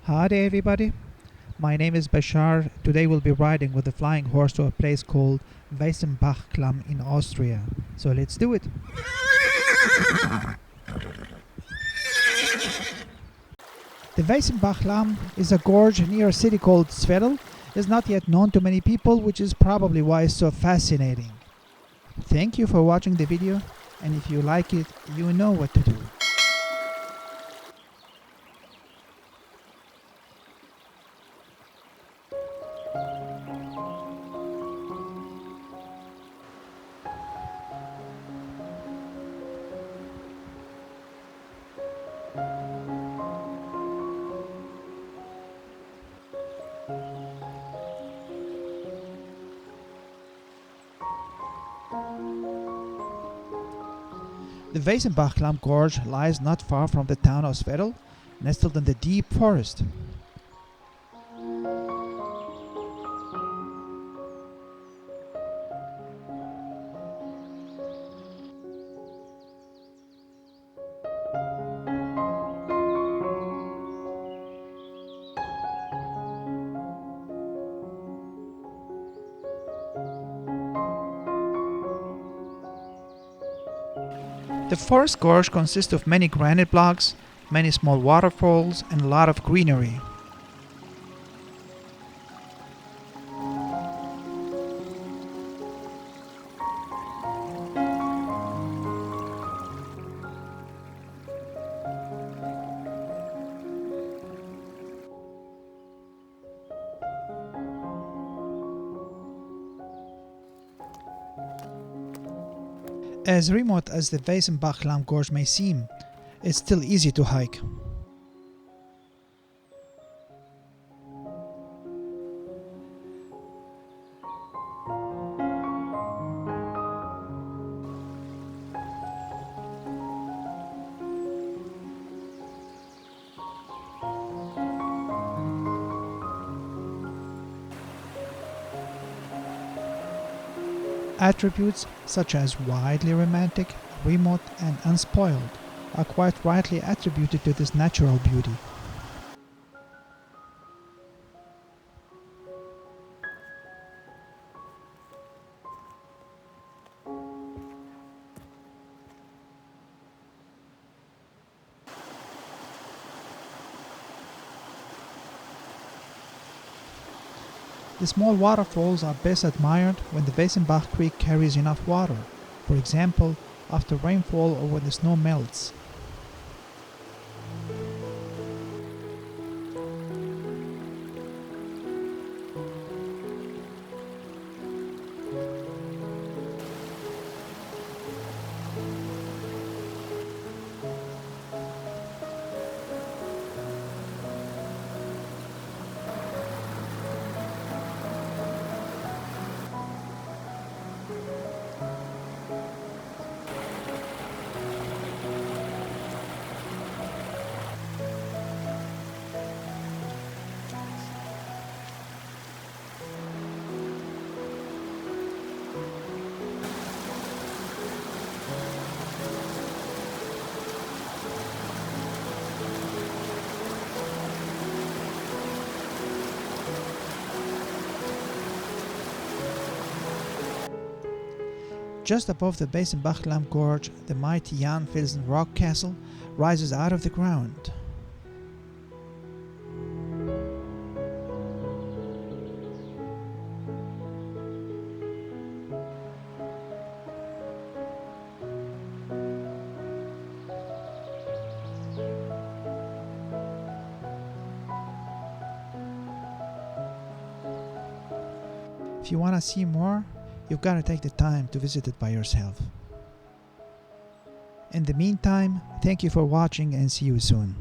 Hi there everybody, my name is Bashar. Today we'll be riding with the flying horse to a place called Weissenbachklamm in Austria. So let's do it. The Weißenbachklamm is a gorge near a city called Zwettl. It's not yet known to many people, which is probably why it's so fascinating. Thank you for watching the video, and if you like it, you know what to do. The Weissenbachklamm Gorge lies not far from the town of Zwettl, nestled in the deep forest. The forest gorge consists of many granite blocks, many small waterfalls, and a lot of greenery. As remote as the Weissenbachklamm Gorge may seem, it's still easy to hike. Attributes such as widely romantic, remote, and unspoiled are quite rightly attributed to this natural beauty. The small waterfalls are best admired when the Weißenbach Creek carries enough water, for example, after rainfall or when the snow melts. Just above the Weißenbachklamm Gorge, the mighty Jahnfelsen rock castle rises out of the ground. If you want to see more, you've got to take the time to visit it by yourself. In the meantime, thank you for watching and see you soon.